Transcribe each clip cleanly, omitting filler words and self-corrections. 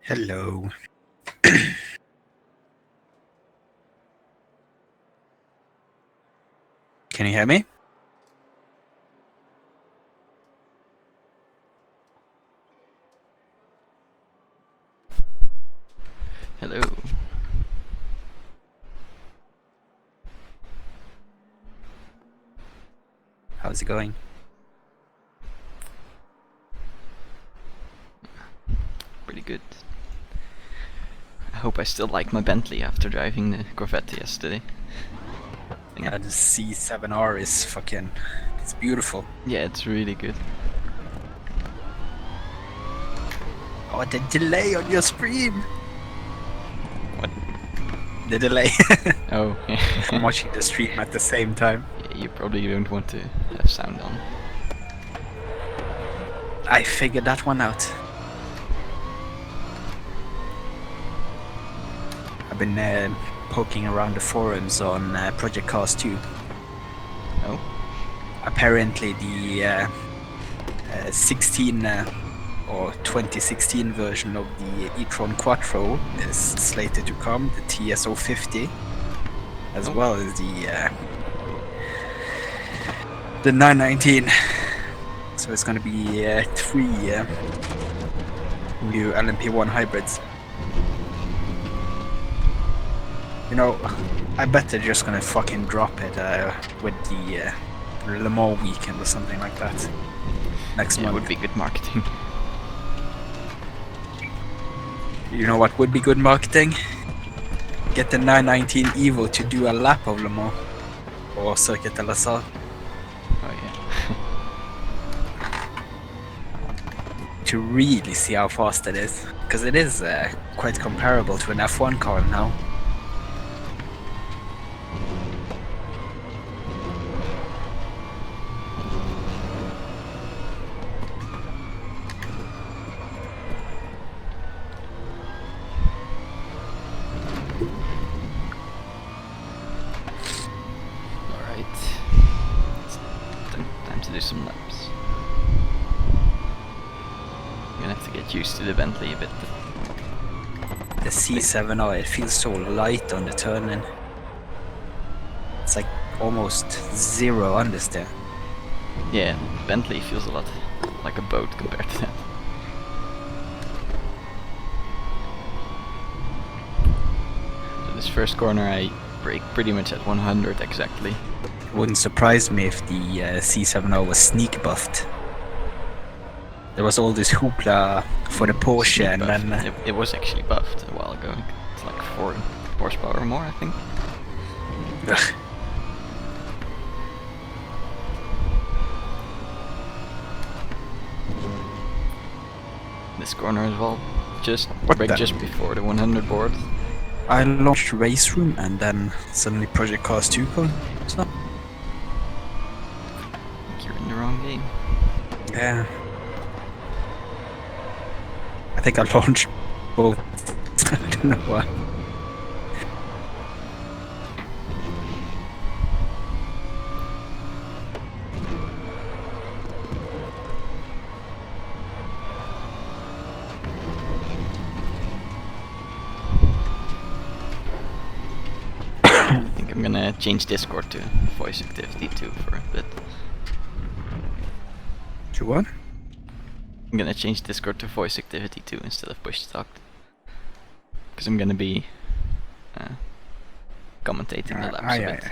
Hello. Can you hear me? Hello. How's it going? Pretty good. I hope I still like my Bentley after driving the Corvette yesterday. Yeah, the C7R is fucking... It's beautiful. Yeah, it's really good. Oh, the delay on your stream! What? The delay. Oh, yeah. I'm watching the stream at the same time. Yeah, you probably don't want to have sound on. I figured that one out. I've been poking around the forums on Project Cars 2. Oh? Apparently the 2016 version of the e-tron Quattro is slated to come, the TSO50, as well as the 919. So it's going to be 3 new LMP1 hybrids. You know, I bet they're just going to fucking drop it with the Le Mans weekend or something like that next month. It would be good marketing. You know what would be good marketing? Get the 919 Evo to do a lap of Le Mans or Circuit de la Salle. Oh yeah. To really see how fast it is, because it is quite comparable to an F1 car now. Alright. It's time to do some laps. I'm gonna have to get used to the Bentley a bit. The C7R, it feels so light on the turn-in. It's like almost zero understeer. Yeah, Bentley feels a lot like a boat compared to that. So this first corner I brake pretty much at 100 exactly. It wouldn't surprise me if the C7R was sneak buffed. There was all this hoopla for the Porsche, and then it was actually buffed a while ago. It's like 4 horsepower more, I think. This corner as well. Just brake just before the 100 board. I launched RaceRoom, and then suddenly Project Cars 2 comes up. I think you're in the wrong game. Yeah. I think I launched both. I don't know why. I think I'm gonna change Discord to voice activity too for a bit. To what? I'm gonna change Discord to voice activity too instead of push to talk. Because I'm gonna be commentating the laps a bit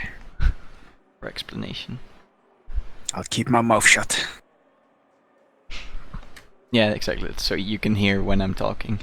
for explanation. I'll keep my mouth shut. Yeah, exactly. So you can hear when I'm talking.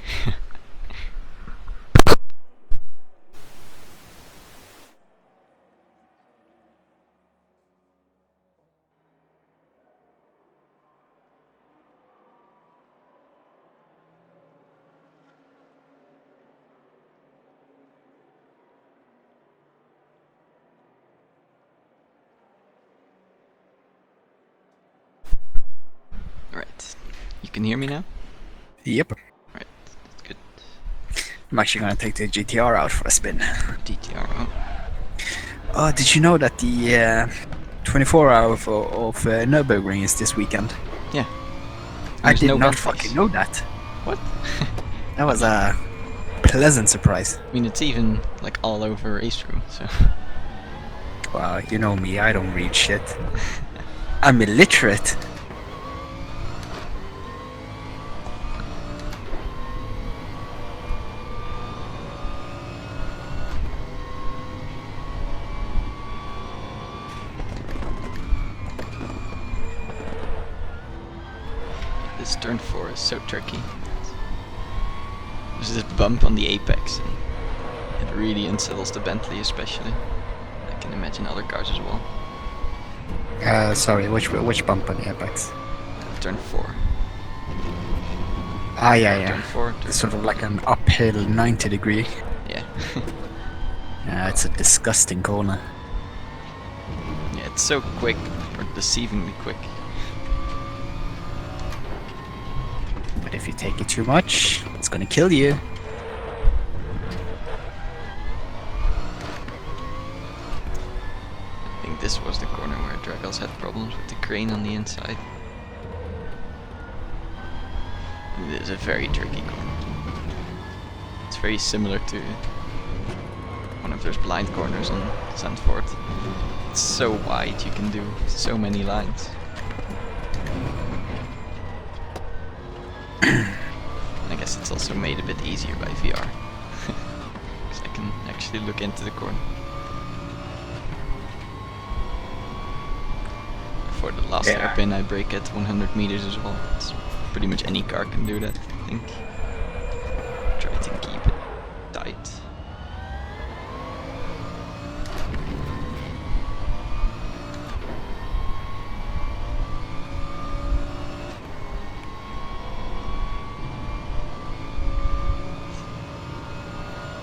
Right. You can hear me now? Yep. Right, that's good. I'm actually gonna take the GTR out for a spin. DTR. Oh. Oh, did you know that the 24 hour of Nürburgring is this weekend? Yeah. I There's did no not Bentleys. fucking know that. What? That was a pleasant surprise. I mean, it's even like all over RaceRoom, so. Well, you know me, I don't read shit. I'm illiterate. This turn 4 is so tricky. There's this bump on the apex, and it really unsettles the Bentley especially. I can imagine other cars as well. Sorry, which bump on the apex? Turn 4. Ah, yeah. Turn 4. It's sort of like an uphill 90 degree. Yeah. Yeah, it's a disgusting corner. Yeah, it's so quick, or deceivingly quick. But if you take it too much, it's gonna kill you. I think this was the corner where Dragos had problems with the crane on the inside. It is a very tricky corner. It's very similar to one of those blind corners on Zandvoort. It's so wide, you can do so many lines. And I guess it's also made a bit easier by VR. Because I can actually look into the corner. For the last hairpin I brake at 100 meters as well. It's pretty much any car can do that, I think. Try to keep it tight.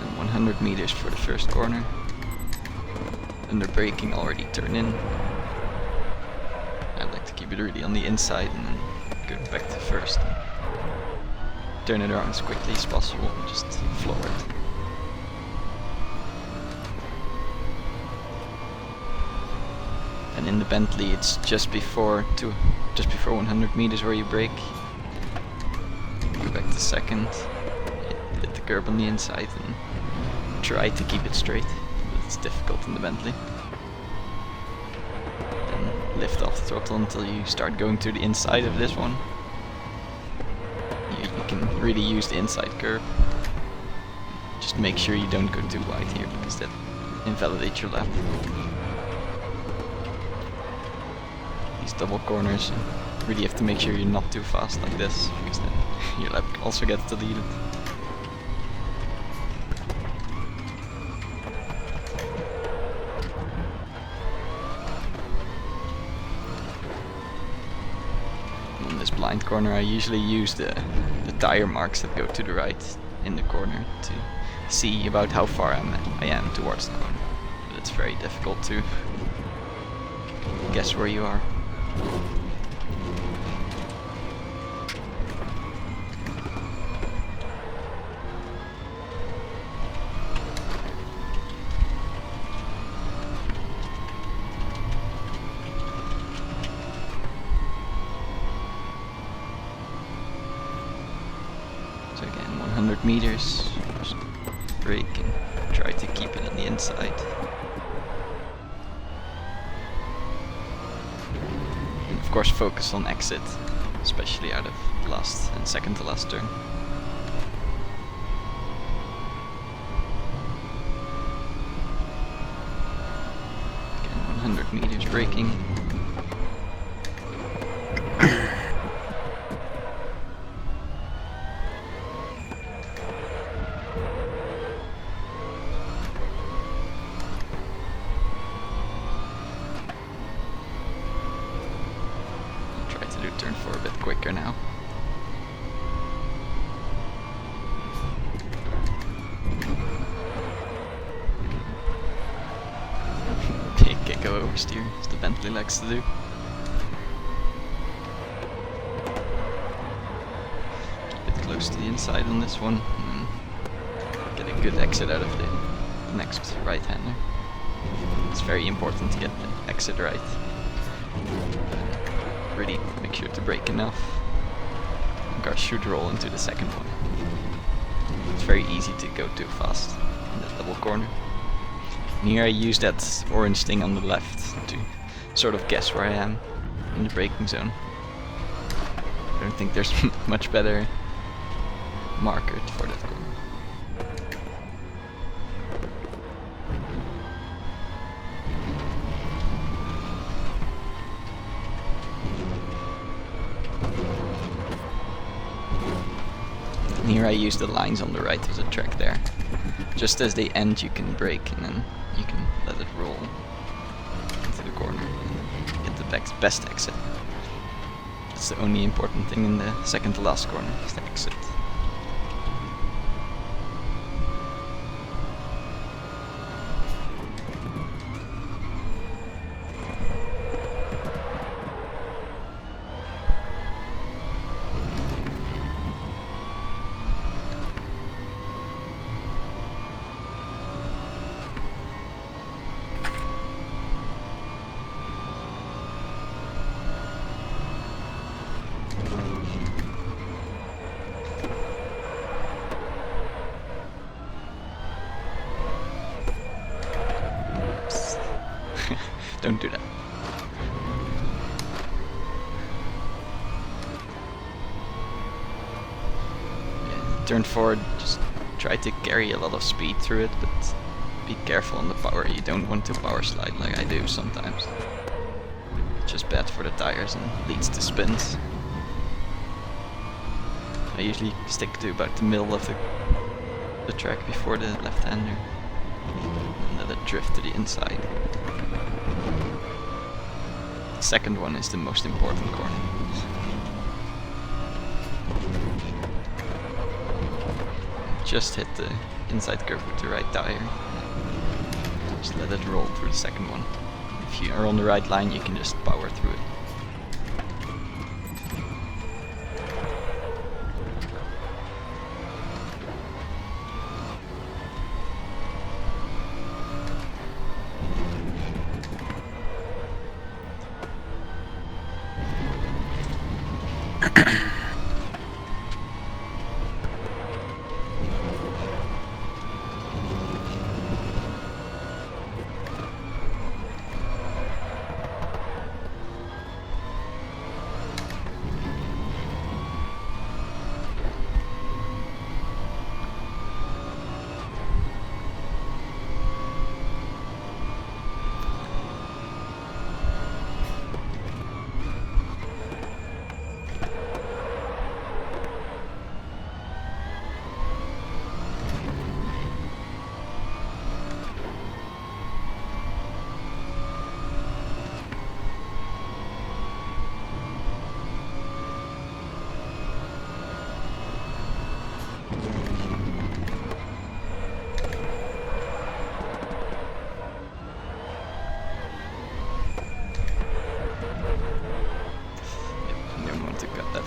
And 100 meters for the first corner. Under braking already turn in. I like to keep it really on the inside and then go back to first. Turn it around as quickly as possible, just floor it. And in the Bentley it's just before 100 meters where you brake. Go back to second, hit the curb on the inside and try to keep it straight, but it's difficult in the Bentley. Then lift off the throttle until you start going to the inside of this one. You can really use the inside curb. Just make sure you don't go too wide here, because that invalidates your lap. These double corners, you really have to make sure you're not too fast like this, because then your lap also gets deleted. On this blind corner I usually use the tire marks that go to the right in the corner to see about how far I am towards the corner. But it's very difficult to guess where you are. So again, 100 meters, just brake and try to keep it on the inside. And of course focus on exit, especially out of the last and second to last turn. Again, 100 meters braking. Turn 4 a bit quicker now. Big gecko oversteer, as the Bentley likes to do. Keep it close to the inside on this one, and get a good exit out of the next right-hander. It's very important to get the exit right. Really make sure to brake enough. The car should roll into the second one. it's very easy to go too fast in that double corner. And here I use that orange thing on the left to sort of guess where I am in the braking zone. I don't think there's much better marker for that corner. And here I use the lines on the right of the track there. Just as they end you can brake and then you can let it roll into the corner and get the best exit. That's the only important thing in the second to last corner, is the exit. Don't do that. Yeah, turn forward, just try to carry a lot of speed through it, but be careful on the power. You don't want to power slide like I do sometimes. It's just bad for the tires and leads to spins. I usually stick to about the middle of the track before the left-hander and let it drift to the inside. The second one is the most important corner. Just hit the inside curve with the right tire. Just let it roll through the second one. If you are on the right line, you can just power through it.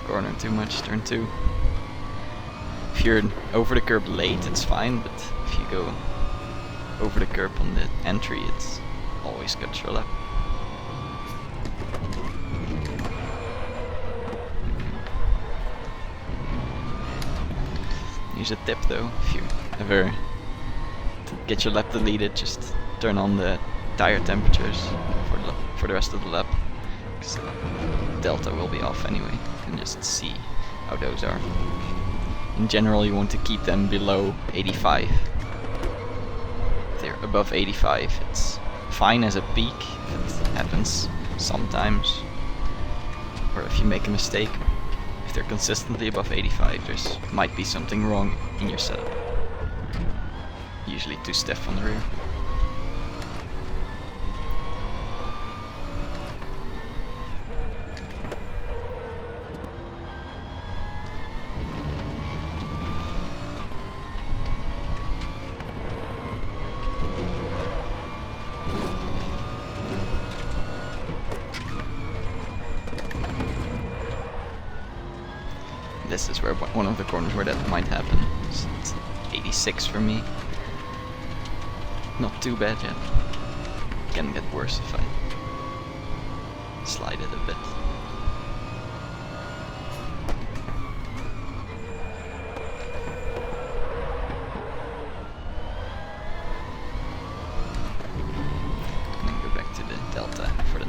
Corner too much, turn 2. If you're over the curb late, it's fine, but if you go over the curb on the entry, it's always cuts your lap. Use a tip though, if you ever get your lap deleted, just turn on the tire temperatures for the rest of the lap, because delta will be off anyway, and just see how those are. In general, you want to keep them below 85. If they're above 85, it's fine as a peak, if it happens sometimes, or if you make a mistake. If they're consistently above 85, there's might be something wrong in your setup. Usually too stiff on the rear. This is where one of the corners where that might happen. It's 86 for me. Not too bad yet. Can get worse if I slide it a bit.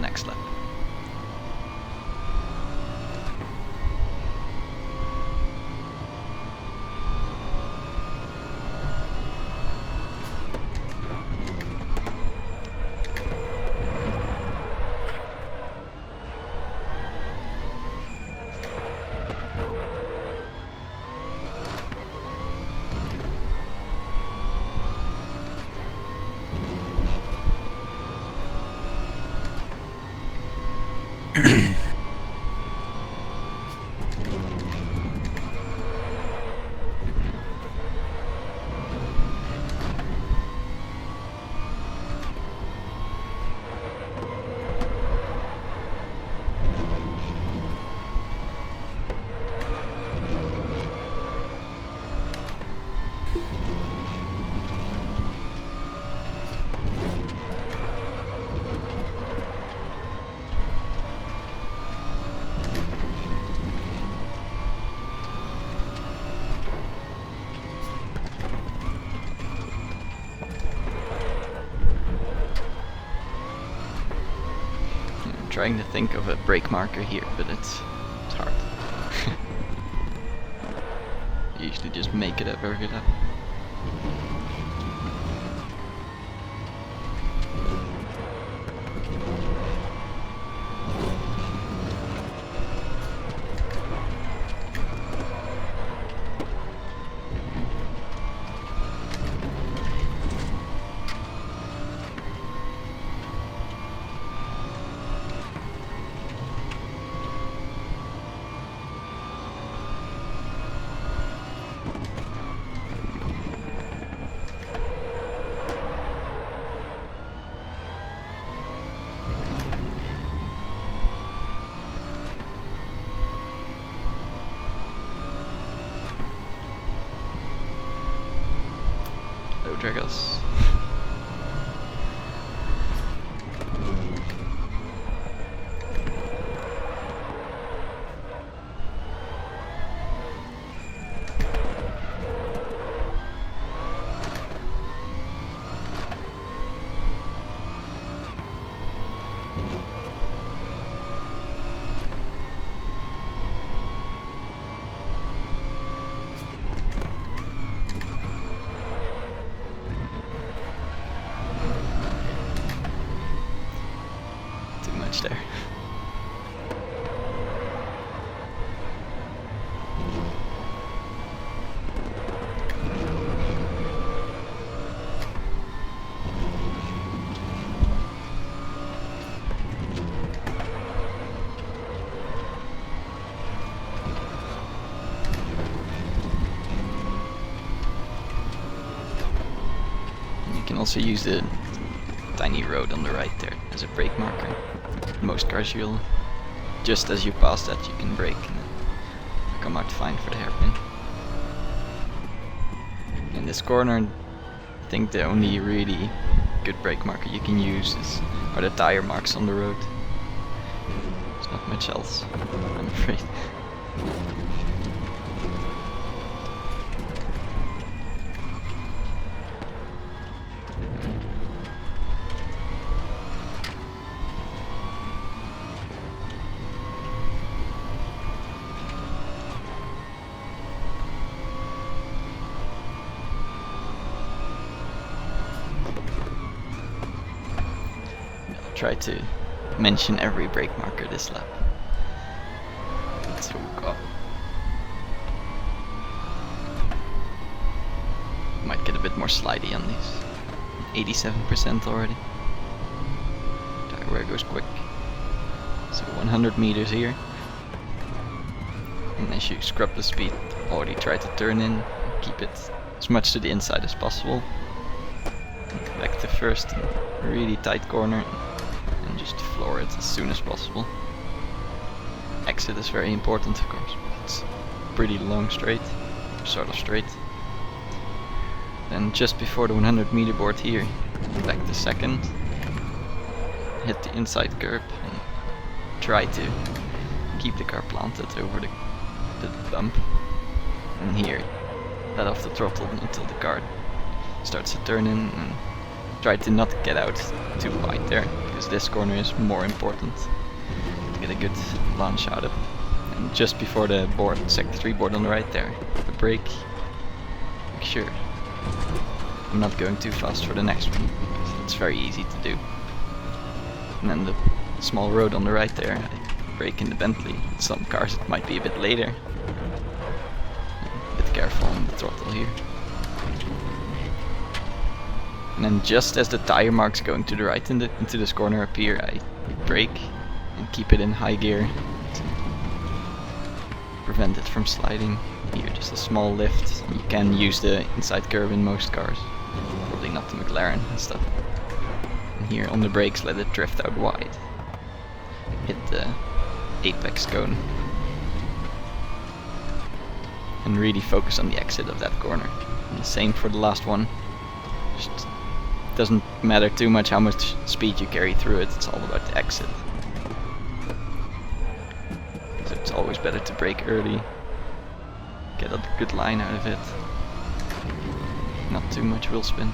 next lap. Trying to think of a brake marker here, but it's hard. I usually just make it up every lap. Dragos. There. You can also use the tiny road on the right there as a brake marker. Most cars will, just as you pass that, you can brake and come out fine for the hairpin. In this corner, I think the only really good brake marker you can use are the tire marks on the road. There's not much else, I'm afraid. Try to mention every brake marker this lap. Let's hook up. Might get a bit more slidey on these. 87% already. Tire wear goes quick. So 100 meters here. And as you scrub the speed, already try to turn in, keep it as much to the inside as possible. Back to first, really tight corner. Just floor it as soon as possible. Exit is very important, of course, but it's pretty long straight, sort of straight. Then just before the 100 meter board here, back to second, hit the inside curb and try to keep the car planted over the bump. And here, let off the throttle until the car starts to turn in and try to not get out too wide there, because this corner is more important to get a good launch out of. And just before the board, sector 3 board on the right there, the brake, make sure I'm not going too fast for the next one, because it's very easy to do. And then the small road on the right there, I brake in the Bentley. Some cars it might be a bit later. A bit careful on the throttle here. And then just as the tire marks going to the right into this corner appear, I brake and keep it in high gear to prevent it from sliding. Here, just a small lift. You can use the inside curve in most cars, probably not the McLaren and stuff. And here on the brakes, let it drift out wide. Hit the apex cone. And really focus on the exit of that corner. And the same for the last one. Just doesn't matter too much how much speed you carry through it, it's all about the exit. So it's always better to brake early, get a good line out of it, not too much wheel spin.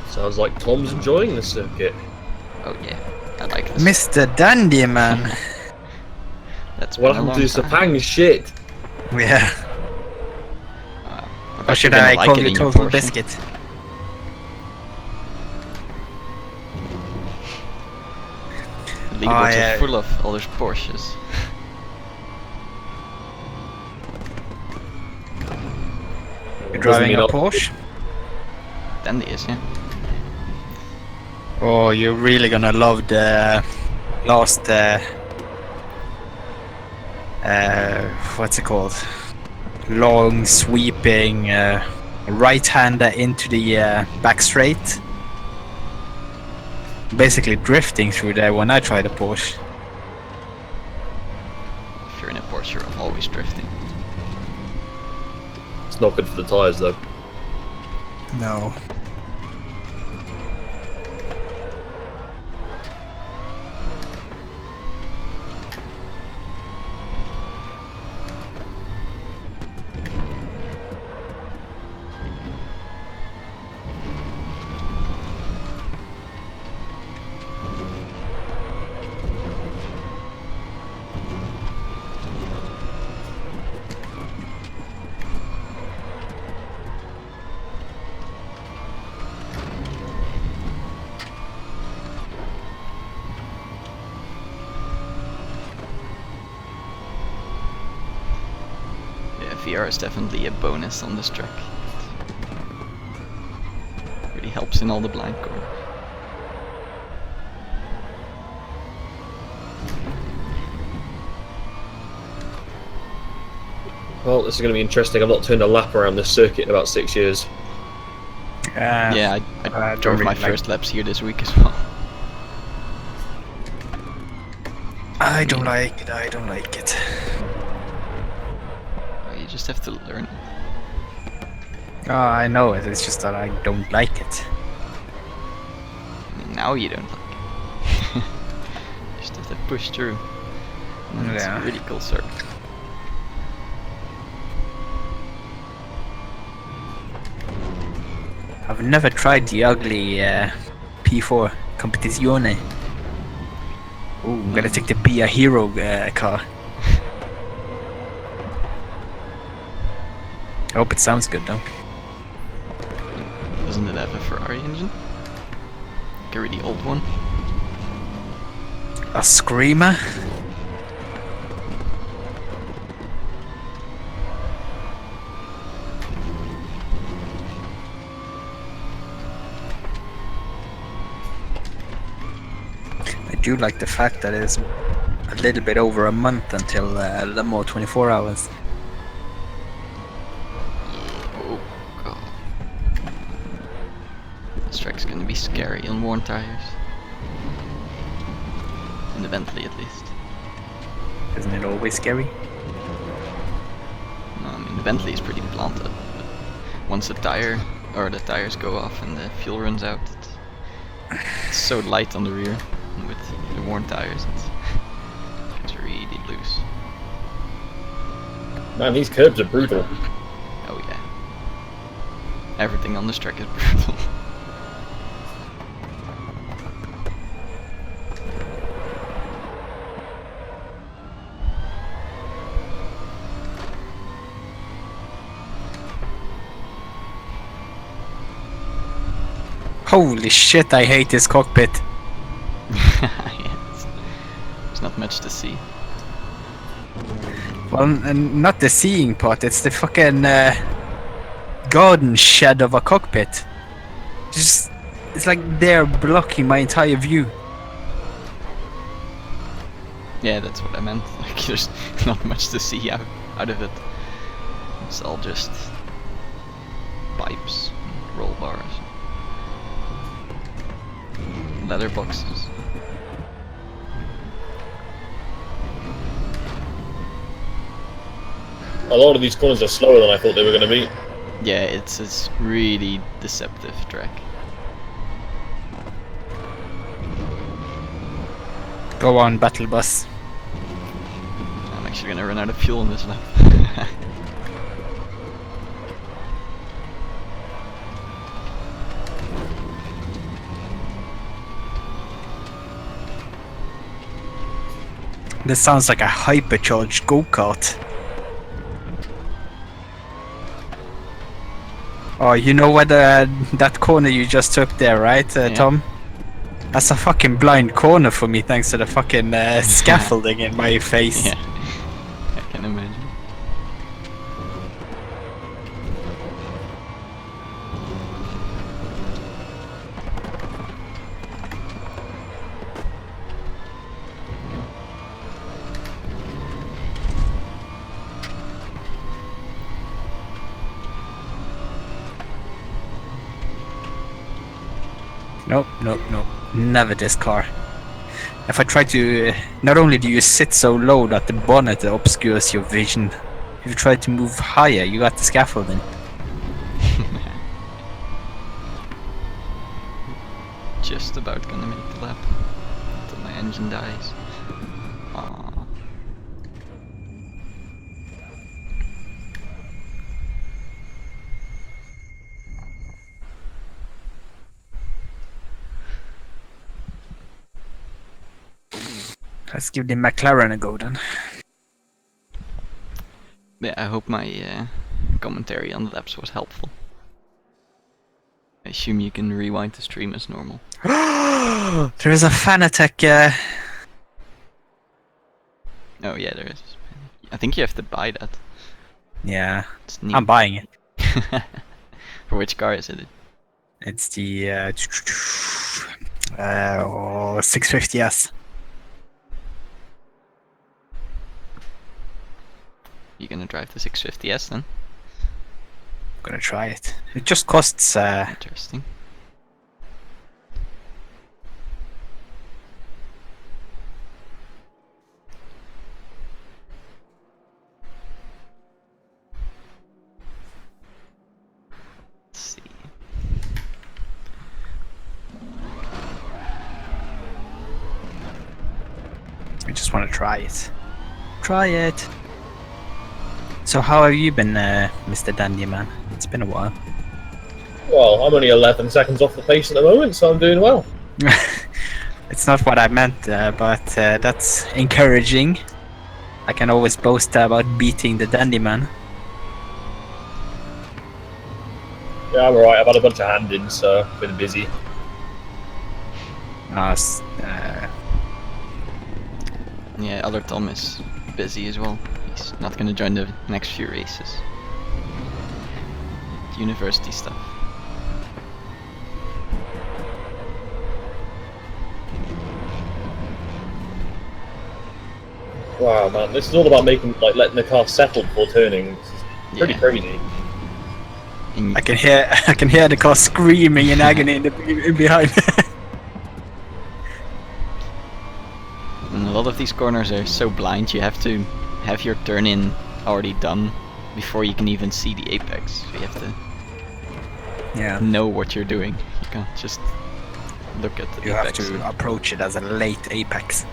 Sounds like Tom's enjoying the circuit. Oh yeah, I like this. Mr. Dandy, man. That's What been a happened to long time. Sepang shit? Yeah. I Or bet should you're gonna I like call it you in your Total Porsche. Biscuit? The leaderboards yeah. are full of all those Porsches. You're driving a not- Porsche? Dandy is, yeah. Oh, you're really gonna love the last what's it called? Long sweeping right-hander into the back straight. Basically drifting through there when I tried a Porsche. If you're in a Porsche, you're always drifting. It's not good for the tyres though. No. Yeah, VR is definitely a bonus on this track. Really helps in all the blind corners. Well, this is going to be interesting. I've not turned a lap around this circuit in about 6 years. Yeah, I don't drove really my like- first laps here this week as well. I don't like it, I don't like it. You just have to learn. Oh, I know it, it's just that I don't like it. I mean, now you don't like it. You just have to push through. And it's Yeah. a really cool circuit. I've never tried the ugly P4 Competizione. Ooh, I'm gonna take the Be a Hero car. I hope it sounds good though. Doesn't it have a Ferrari engine? Like a really old one? A Screamer? I do like the fact that it's a little bit over a month until Le Mans 24 hours. Oh god. This track's gonna be scary on worn tires. In the Bentley at least. Isn't it always scary? No, I mean the Bentley is pretty planted. But once the tires go off and the fuel runs out, it's so light on the rear with the worn tires. Man, these curbs are brutal. Oh yeah. Everything on this track is brutal. Holy shit, I hate this cockpit. Yes. There's not much to see. Well, not the seeing part, it's the fucking garden shed of a cockpit. Just, it's like they're blocking my entire view. Yeah, that's what I meant. Like, there's not much to see out of it. It's all just pipes, and roll bars, leather boxes. A lot of these corners are slower than I thought they were going to be. Yeah, it's a really deceptive track. Go on, battle bus. I'm actually gonna run out of fuel in this lap. This sounds like a hypercharged go-kart. Oh, you know what that corner you just took there, right, Tom? That's a fucking blind corner for me thanks to the fucking scaffolding in my face. Yeah, I can imagine. Nope, nope, nope. Never this car. If I try to... not only do you sit so low that the bonnet obscures your vision, if you try to move higher, you got the scaffolding. Just about gonna make the lap until my engine dies. Aww. Let's give the McLaren a go then. Yeah, I hope my commentary on the laps was helpful. I assume you can rewind the stream as normal. There is a Fanatec. Oh yeah, there is. I think you have to buy that. Yeah, It's neat. I'm buying it. For which car is it? It's the 650S. You gonna drive the 650S then? I'm gonna try it. It just costs. Interesting. Let's see. I just want to try it. Try it. So how have you been, Mr. Dandy Man? It's been a while. Well, I'm only 11 seconds off the pace at the moment, so I'm doing well. It's not what I meant, but that's encouraging. I can always boast about beating the Dandy Man. Yeah, I'm alright. I've had a bunch of hand-ins, so I've been busy. Yeah, other Tom is busy as well. He's not gonna join the next few races. University stuff. Wow, man, this is all about letting the car settle before turning. This is pretty crazy. And I can hear the car screaming in agony in behind. and a lot of these corners are so blind, you have to have your turn in already done before you can even see the apex. So you have to know what you're doing. You can't just look at the You apex. have to approach it as a late apex.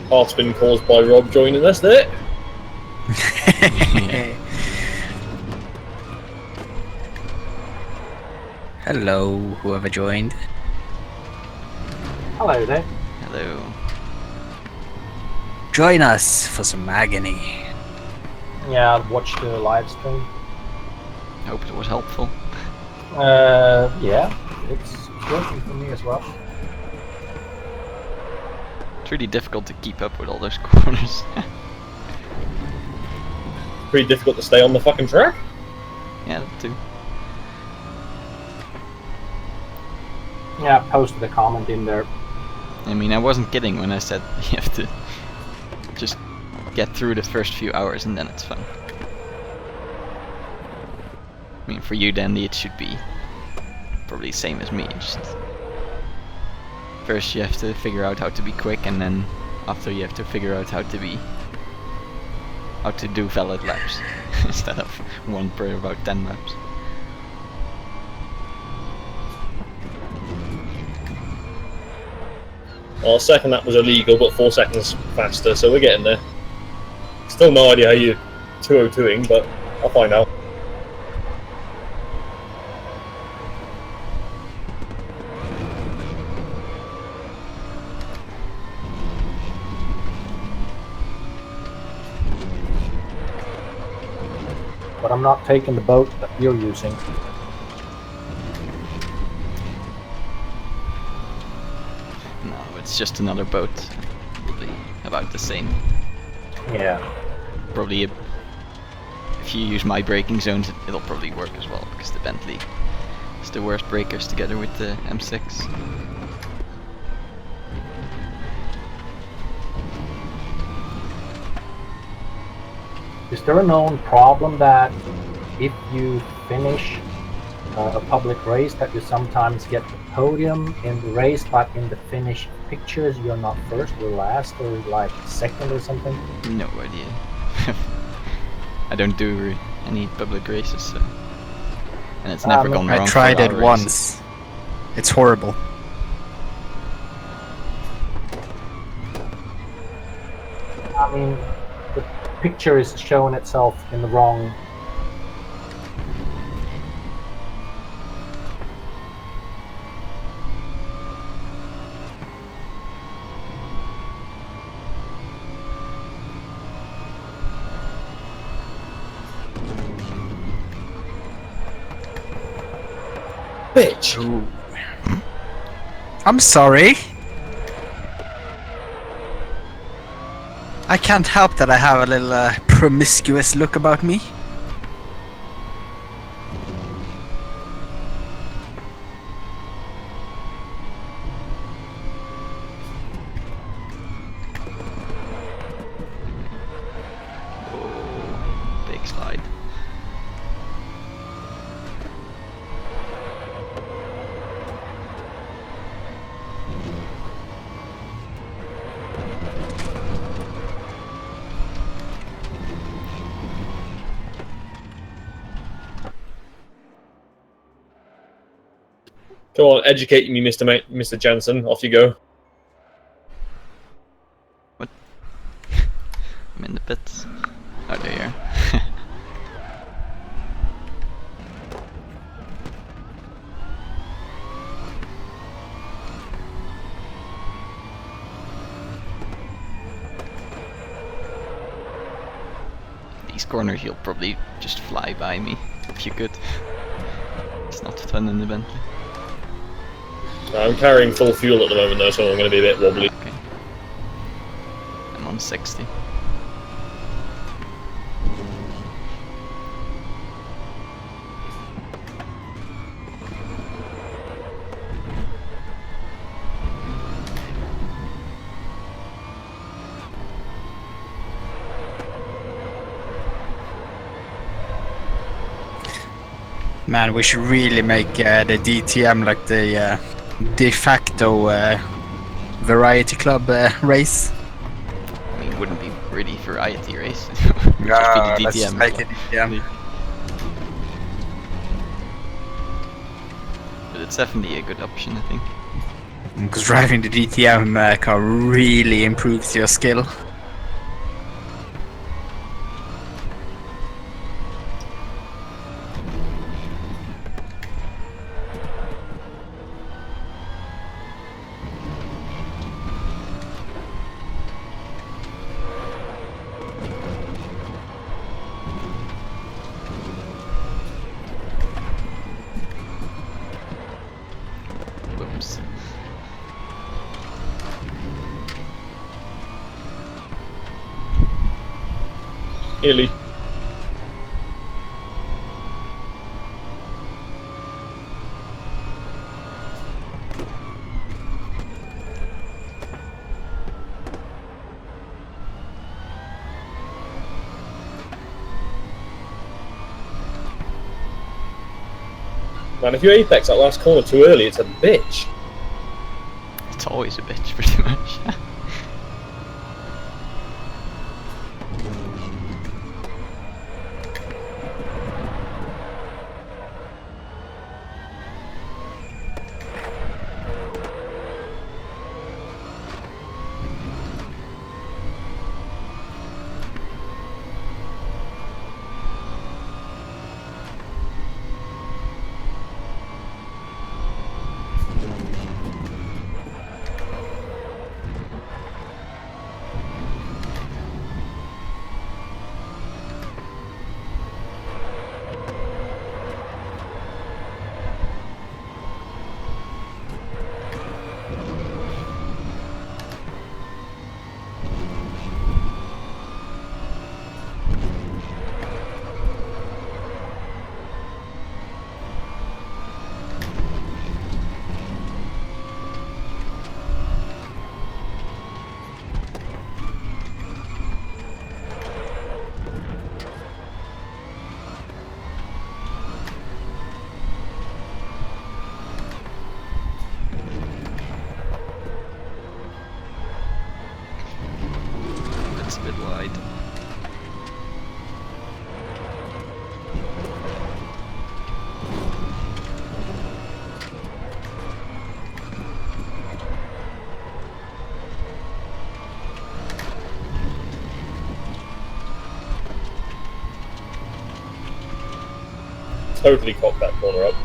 Half's been caused by Rob joining us there. Hello, whoever joined. Hello there. Hello. Join us for some agony. Yeah, I've watched the live stream. Hope it was helpful. Yeah, it's working for me as well. It's really difficult to keep up with all those corners. Pretty difficult to stay on the fucking track. Yeah, that too. Yeah, I posted a comment in there. I mean, I wasn't kidding when I said you have to just get through the first few hours and then it's fun. I mean, for you, Dandy, it should be probably the same as me. Just first you have to figure out how to be quick, and then after you have to figure out how to do valid laps instead of one per about 10 laps. Well, second lap was illegal, but 4 seconds faster, so we're getting there. Still no idea how you're 202ing, but I'll find out. But I'm not taking the boat that you're using. No, it's just another boat. Probably about the same. Yeah. Probably if you use my braking zones, it'll probably work as well, because the Bentley is the worst brakers together with the M6. Is there a known problem that if you finish a public race that you sometimes get the podium in the race, but in the finished pictures you're not first or last or like second or something? No idea. I don't do any public races, so. And it's never gone wrong. I tried for it our once. It's horrible. I mean, the picture is showing itself in the wrong. Bitch! Ooh. I'm sorry. I can't help that I have a little promiscuous look about me. Oh, big slide. Come on, educate me, Mr. Jansen. Off you go. What? I'm in the pits. Oh, there you are. These corners you'll probably just fly by me if you could. It's not fun in the Bentley. I'm carrying full fuel at the moment though, so I'm going to be a bit wobbly. Okay. I'm on 60. Man, we should really make the DTM like the de facto variety club race. I mean, it wouldn't be really variety race. Yeah, just be the let's DTM. make it DTM. But it's definitely a good option, I think. Because driving the DTM car really improves your skill. Whoops. Illy. Man, if you apex that last corner too early, it's a bitch. It's always a bitch, pretty much. That's a bit wide. Totally cocked that corner up.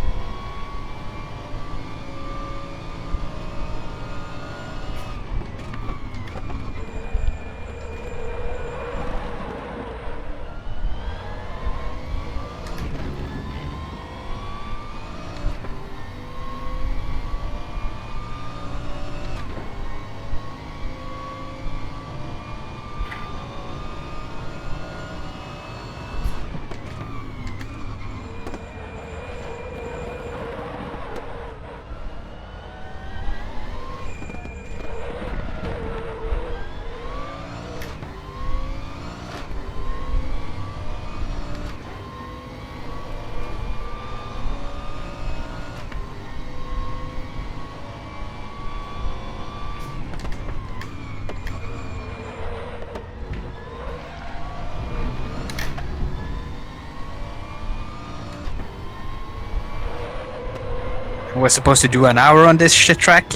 We're supposed to do an hour on this shit track.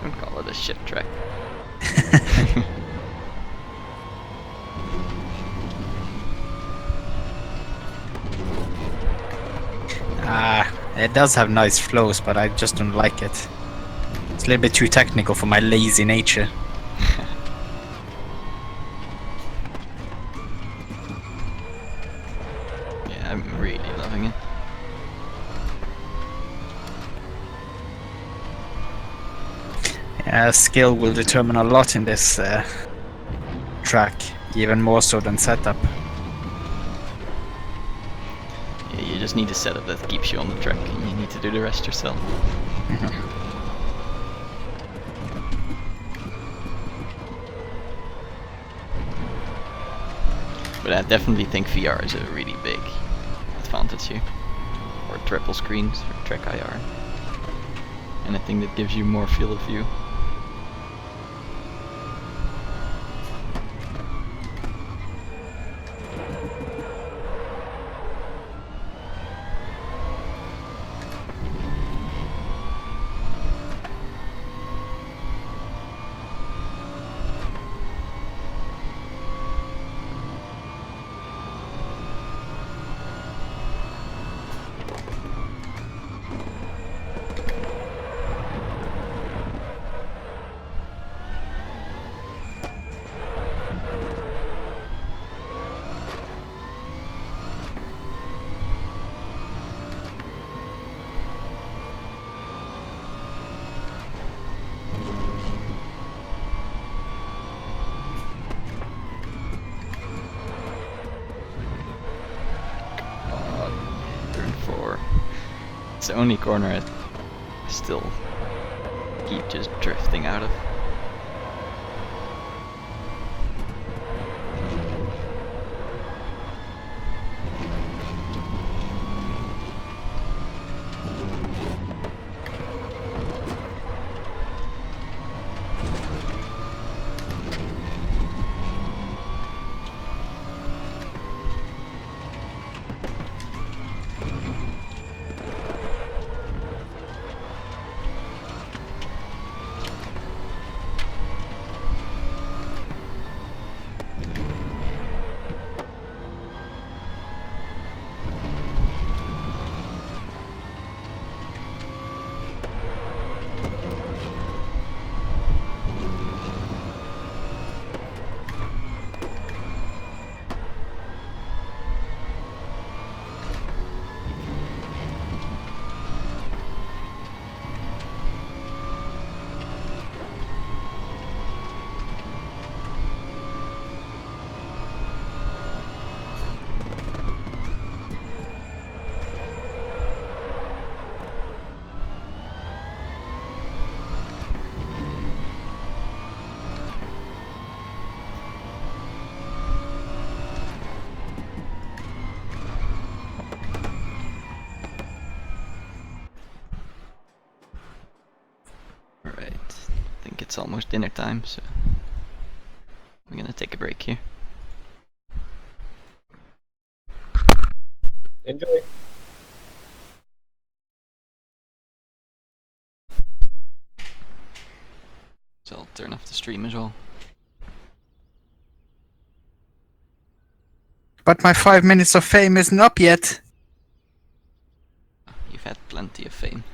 Don't call it a shit track. It does have nice flows, but I just don't like it. It's a little bit too technical for my lazy nature. Yeah, I'm really loving it. Skill will determine a lot in this track, even more so than setup. Yeah, you just need a setup that keeps you on the track, and you need to do the rest yourself. But I definitely think VR is a really big advantage here. Or triple screens for track IR. Anything that gives you more field of view. It's the only corner I still keep just drifting out of. Alright, I think it's almost dinner time, so I'm gonna take a break here. Enjoy. So I'll turn off the stream as well. But my 5 minutes of fame isn't up yet. You've had plenty of fame.